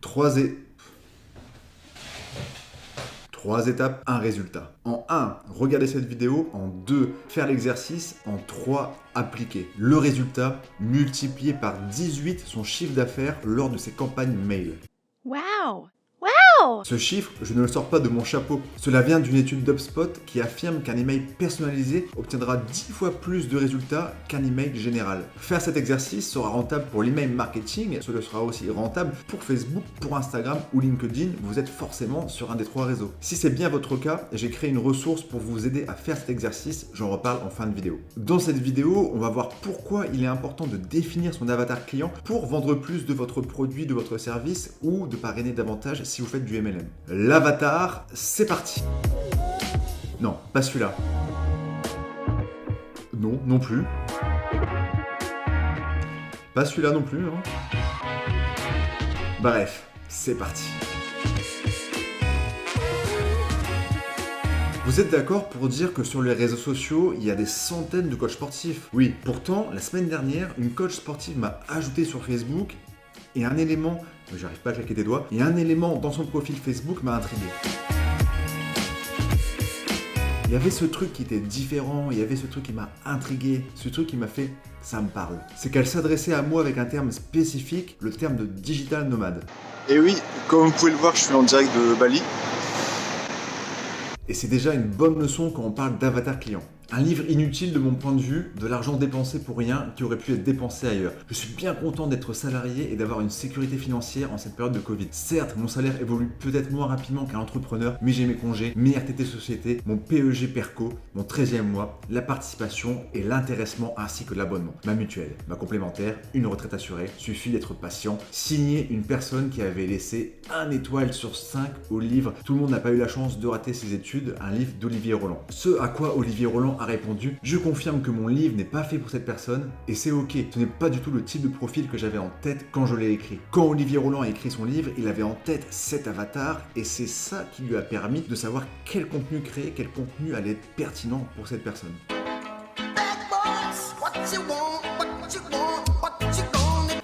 Trois étapes, un résultat. En 1, regardez cette vidéo. En 2, faire l'exercice. En 3, appliquer. Le résultat, multiplier par 18 son chiffre d'affaires lors de ses campagnes mail. Wow! Wow! Ce chiffre, je ne le sors pas de mon chapeau. Cela vient d'une étude d'HubSpot qui affirme qu'un email personnalisé obtiendra 10 fois plus de résultats qu'un email général. Faire cet exercice sera rentable pour l'email marketing, cela sera aussi rentable pour Facebook, pour Instagram ou LinkedIn. Vous êtes forcément sur un des 3 réseaux. Si c'est bien votre cas, j'ai créé une ressource pour vous aider à faire cet exercice, j'en reparle en fin de vidéo. Dans cette vidéo, on va voir pourquoi il est important de définir son avatar client pour vendre plus de votre produit, de votre service ou de parrainer davantage si vous faites du MLM. L'avatar, c'est parti. Non, pas celui-là. Non, non plus. Pas celui-là non plus, hein. Bref, c'est parti. Vous êtes d'accord pour dire que sur les réseaux sociaux, il y a des centaines de coachs sportifs? Oui, pourtant, la semaine dernière, une coach sportive m'a ajouté sur Facebook et un élément, j'arrive pas à claquer des doigts, et un élément dans son profil Facebook m'a intrigué. Il y avait ce truc qui était différent, il y avait ce truc qui m'a intrigué, ce truc qui m'a fait « ça me parle ». C'est qu'elle s'adressait à moi avec un terme spécifique, le terme de digital nomade. Et oui, comme vous pouvez le voir, je suis en direct de Bali. Et c'est déjà une bonne leçon quand on parle d'avatar client. Un livre inutile de mon point de vue, de l'argent dépensé pour rien qui aurait pu être dépensé ailleurs. Je suis bien content d'être salarié et d'avoir une sécurité financière en cette période de Covid. Certes, mon salaire évolue peut-être moins rapidement qu'un entrepreneur, mais j'ai mes congés, mes RTT société, mon PEG Perco, mon 13e mois, la participation et l'intéressement ainsi que l'abonnement. Ma mutuelle, ma complémentaire, une retraite assurée, suffit d'être patient. Signer une personne qui avait laissé 1 étoile sur 5 au livre « Tout le monde n'a pas eu la chance de rater ses études », un livre d'Olivier Roland. Ce à quoi Olivier Roland a répondu: je confirme que mon livre n'est pas fait pour cette personne et c'est ok. Ce n'est pas du tout le type de profil que j'avais en tête quand je l'ai écrit. Quand Olivier Roland a écrit son livre, il avait en tête cet avatar et c'est ça qui lui a permis de savoir quel contenu créer, quel contenu allait être pertinent pour cette personne.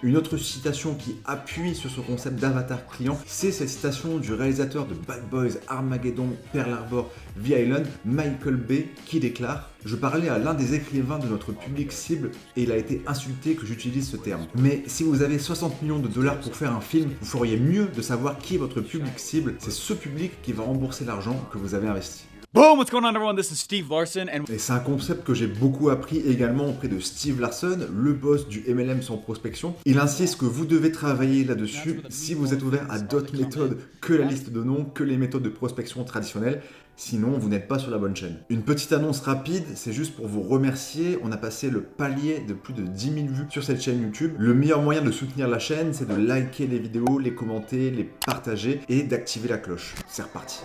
Une autre citation qui appuie sur ce concept d'avatar client, c'est cette citation du réalisateur de Bad Boys, Armageddon, Pearl Harbor, The Island, Michael Bay, qui déclare: je parlais à l'un des écrivains de notre public cible et il a été insulté que j'utilise ce terme. Mais si vous avez 60 millions de dollars pour faire un film, vous feriez mieux de savoir qui est votre public cible. C'est ce public qui va rembourser l'argent que vous avez investi. Boom, what's going on everyone? This is Steve Larson and... Et c'est un concept que j'ai beaucoup appris également auprès de Steve Larson, le boss du MLM sans prospection. Il insiste que vous devez travailler là-dessus si vous êtes ouvert à d'autres méthodes que la liste de noms, que les méthodes de prospection traditionnelles. Sinon, vous n'êtes pas sur la bonne chaîne. Une petite annonce rapide, c'est juste pour vous remercier. On a passé le palier de plus de 10 000 vues sur cette chaîne YouTube. Le meilleur moyen de soutenir la chaîne, c'est de liker les vidéos, les commenter, les partager et d'activer la cloche. C'est reparti.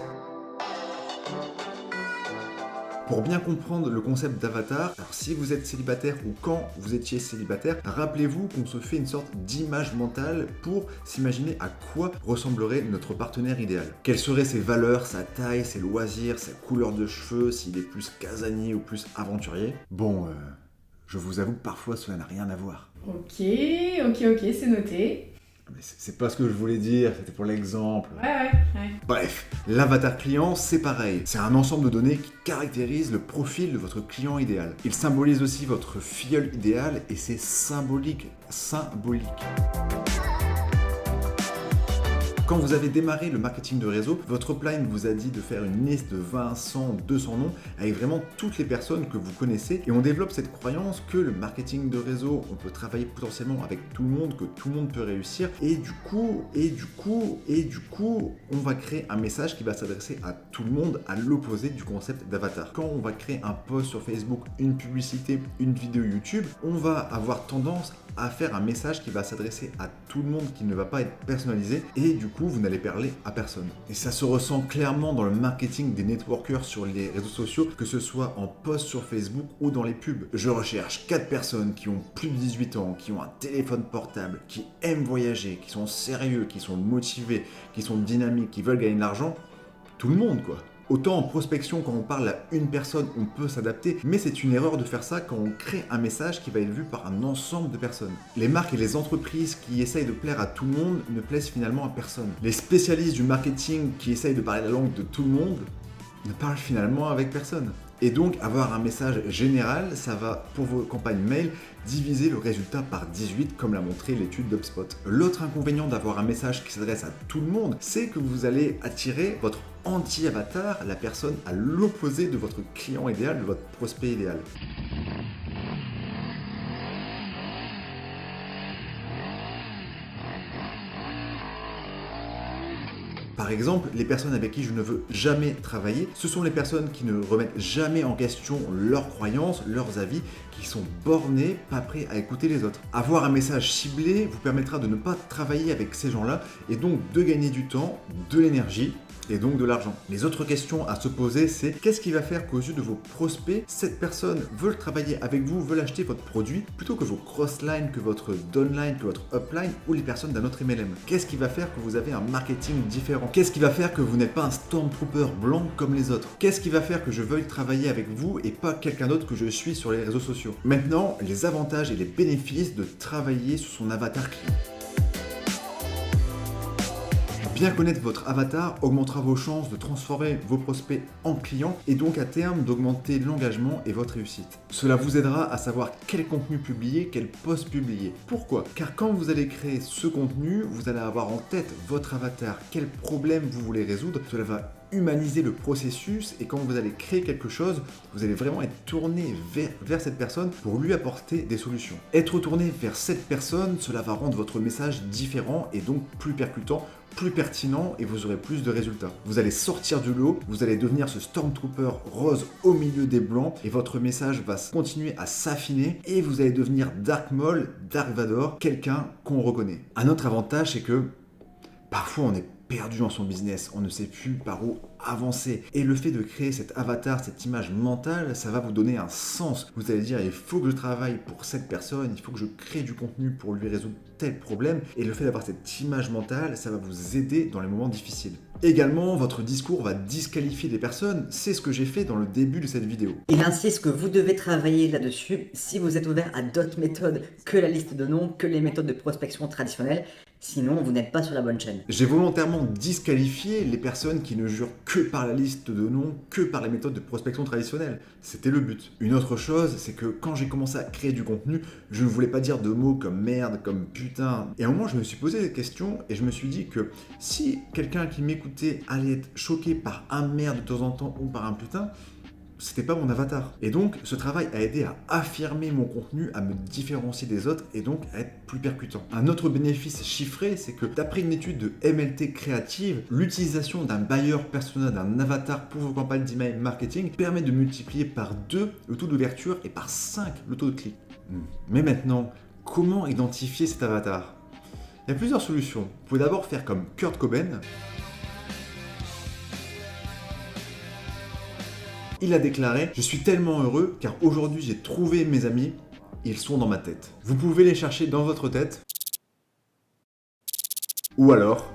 Pour bien comprendre le concept d'avatar, alors si vous êtes célibataire ou quand vous étiez célibataire, rappelez-vous qu'on se fait une sorte d'image mentale pour s'imaginer à quoi ressemblerait notre partenaire idéal. Quelles seraient ses valeurs, sa taille, ses loisirs, sa couleur de cheveux, s'il est plus casanier ou plus aventurier. Bon, je vous avoue que parfois cela n'a rien à voir. Ok, c'est noté. Mais c'est pas ce que je voulais dire, c'était pour l'exemple. Ouais. Bref, l'avatar client, c'est pareil. C'est un ensemble de données qui caractérise le profil de votre client idéal. Il symbolise aussi votre filleul idéal et c'est symbolique. Quand vous avez démarré le marketing de réseau, votre upline vous a dit de faire une liste de 20, 100, 200 noms avec vraiment toutes les personnes que vous connaissez et on développe cette croyance que le marketing de réseau, on peut travailler potentiellement avec tout le monde, que tout le monde peut réussir et du coup, on va créer un message qui va s'adresser à tout le monde à l'opposé du concept d'avatar. Quand on va créer un post sur Facebook, une publicité, une vidéo YouTube, on va avoir tendance à faire un message qui va s'adresser à tout le monde, qui ne va pas être personnalisé et du coup vous n'allez parler à personne. Et ça se ressent clairement dans le marketing des networkers sur les réseaux sociaux, que ce soit en post sur Facebook ou dans les pubs. Je recherche 4 personnes qui ont plus de 18 ans, qui ont un téléphone portable, qui aiment voyager, qui sont sérieux, qui sont motivés, qui sont dynamiques, qui veulent gagner de l'argent. Tout le monde quoi. Autant en prospection, quand on parle à une personne, on peut s'adapter, mais c'est une erreur de faire ça quand on crée un message qui va être vu par un ensemble de personnes. Les marques et les entreprises qui essayent de plaire à tout le monde ne plaisent finalement à personne. Les spécialistes du marketing qui essayent de parler la langue de tout le monde ne parlent finalement avec personne. Et donc, avoir un message général, ça va, pour vos campagnes mail, diviser le résultat par 18, comme l'a montré l'étude d'HubSpot. L'autre inconvénient d'avoir un message qui s'adresse à tout le monde, c'est que vous allez attirer votre anti-avatar, la personne à l'opposé de votre client idéal, de votre prospect idéal. Par exemple, les personnes avec qui je ne veux jamais travailler, ce sont les personnes qui ne remettent jamais en question leurs croyances, leurs avis, qui sont bornés, pas prêts à écouter les autres. Avoir un message ciblé vous permettra de ne pas travailler avec ces gens-là et donc de gagner du temps, de l'énergie et donc de l'argent. Les autres questions à se poser, c'est qu'est-ce qui va faire qu'aux yeux de vos prospects, cette personne veut travailler avec vous, veut acheter votre produit, plutôt que vos cross-lines, que votre downline, que votre upline ou les personnes d'un autre MLM. Qu'est-ce qui va faire que vous avez un marketing différent? Qu'est-ce qui va faire que vous n'êtes pas un stormtrooper blanc comme les autres? Qu'est-ce qui va faire que je veuille travailler avec vous et pas quelqu'un d'autre que je suis sur les réseaux sociaux? Maintenant, les avantages et les bénéfices de travailler sur son avatar client. Bien connaître votre avatar augmentera vos chances de transformer vos prospects en clients et donc à terme d'augmenter l'engagement et votre réussite. Cela vous aidera à savoir quel contenu publier, quel post publier. Pourquoi? Car quand vous allez créer ce contenu, vous allez avoir en tête votre avatar, quel problème vous voulez résoudre. Cela va humaniser le processus et quand vous allez créer quelque chose, vous allez vraiment être tourné vers cette personne pour lui apporter des solutions. Être tourné vers cette personne, cela va rendre votre message différent et donc plus percutant, plus pertinent et vous aurez plus de résultats. Vous allez sortir du lot, vous allez devenir ce Stormtrooper rose au milieu des blancs et votre message va continuer à s'affiner et vous allez devenir Dark Maul, Dark Vador, quelqu'un qu'on reconnaît. Un autre avantage, c'est que parfois on est perdu dans son business, on ne sait plus par où avancer. Et le fait de créer cet avatar, cette image mentale, ça va vous donner un sens. Vous allez dire, il faut que je travaille pour cette personne, il faut que je crée du contenu pour lui résoudre tel problème. Et le fait d'avoir cette image mentale, ça va vous aider dans les moments difficiles. Également, votre discours va disqualifier les personnes. C'est ce que j'ai fait dans le début de cette vidéo. Il insiste que vous devez travailler là-dessus si vous êtes ouvert à d'autres méthodes que la liste de noms, que les méthodes de prospection traditionnelles. Sinon, vous n'êtes pas sur la bonne chaîne. J'ai volontairement disqualifié les personnes qui ne jurent que par la liste de noms, que par les méthodes de prospection traditionnelles. C'était le but. Une autre chose, c'est que quand j'ai commencé à créer du contenu, je ne voulais pas dire de mots comme merde, comme putain. Et à un moment, je me suis posé des questions et je me suis dit que si quelqu'un qui m'écoutait allait être choqué par un merde de temps en temps ou par un putain, c'était pas mon avatar. Et donc, ce travail a aidé à affirmer mon contenu, à me différencier des autres et donc à être plus percutant. Un autre bénéfice chiffré, c'est que d'après une étude de MLT Créative, l'utilisation d'un buyer persona, d'un avatar pour vos campagnes d'email marketing permet de multiplier par 2 le taux d'ouverture et par 5 le taux de clic. Mais maintenant, comment identifier cet avatar? Il y a plusieurs solutions. Vous pouvez d'abord faire comme Kurt Cobain. Il a déclaré « Je suis tellement heureux car aujourd'hui j'ai trouvé mes amis, ils sont dans ma tête. » Vous pouvez les chercher dans votre tête. Ou alors,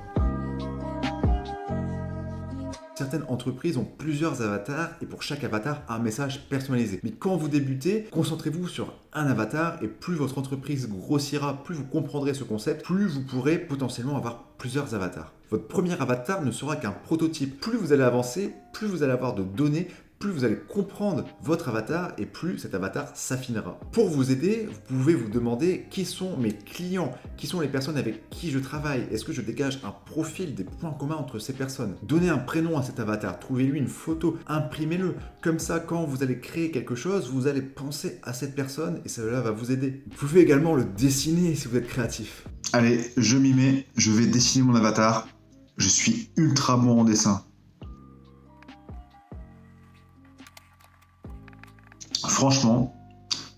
certaines entreprises ont plusieurs avatars et pour chaque avatar un message personnalisé. Mais quand vous débutez, concentrez-vous sur un avatar et plus votre entreprise grossira, plus vous comprendrez ce concept, plus vous pourrez potentiellement avoir plusieurs avatars. Votre premier avatar ne sera qu'un prototype. Plus vous allez avancer, plus vous allez avoir de données, plus vous allez comprendre votre avatar et plus cet avatar s'affinera. Pour vous aider, vous pouvez vous demander qui sont mes clients, qui sont les personnes avec qui je travaille, est-ce que je dégage un profil, des points communs entre ces personnes. Donnez un prénom à cet avatar, trouvez-lui une photo, imprimez-le. Comme ça, quand vous allez créer quelque chose, vous allez penser à cette personne et cela va vous aider. Vous pouvez également le dessiner si vous êtes créatif. Allez, je m'y mets, je vais dessiner mon avatar. Je suis ultra bon en dessin.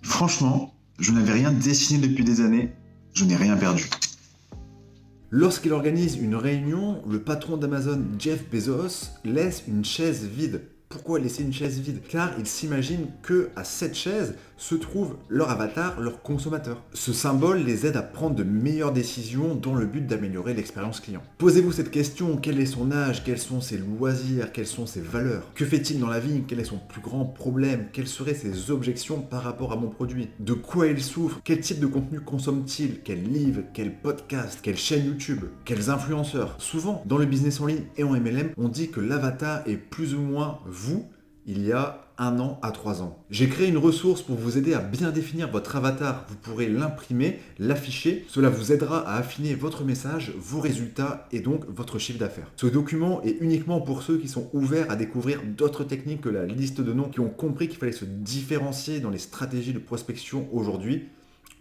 Franchement, je n'avais rien dessiné depuis des années, je n'ai rien perdu. Lorsqu'il organise une réunion, le patron d'Amazon, Jeff Bezos, laisse une chaise vide. Pourquoi laisser une chaise vide? Car ils s'imaginent que à cette chaise se trouve leur avatar, leur consommateur. Ce symbole les aide à prendre de meilleures décisions dans le but d'améliorer l'expérience client. Posez-vous cette question, quel est son âge, quels sont ses loisirs, quelles sont ses valeurs? Que fait-il dans la vie? Quel est son plus grand problème? Quelles seraient ses objections par rapport à mon produit? De quoi il souffre? Quel type de contenu consomme-t-il? Quel livre? Quel podcast? Quelle chaîne YouTube? Quels influenceurs? Souvent, dans le business en ligne et en MLM, on dit que l'avatar est plus ou moins vous, il y a 1 an à 3 ans. J'ai créé une ressource pour vous aider à bien définir votre avatar. Vous pourrez l'imprimer, l'afficher. Cela vous aidera à affiner votre message, vos résultats et donc votre chiffre d'affaires. Ce document est uniquement pour ceux qui sont ouverts à découvrir d'autres techniques que la liste de noms, qui ont compris qu'il fallait se différencier dans les stratégies de prospection aujourd'hui.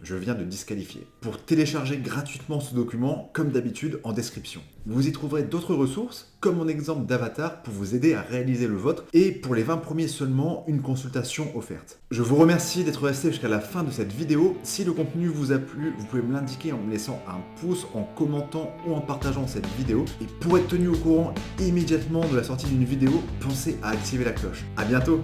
Je viens de disqualifier. Pour télécharger gratuitement ce document, comme d'habitude, en description. Vous y trouverez d'autres ressources, comme mon exemple d'avatar pour vous aider à réaliser le vôtre, et pour les 20 premiers seulement, une consultation offerte. Je vous remercie d'être resté jusqu'à la fin de cette vidéo. Si le contenu vous a plu, vous pouvez me l'indiquer en me laissant un pouce, en commentant ou en partageant cette vidéo. Et pour être tenu au courant immédiatement de la sortie d'une vidéo, pensez à activer la cloche. À bientôt!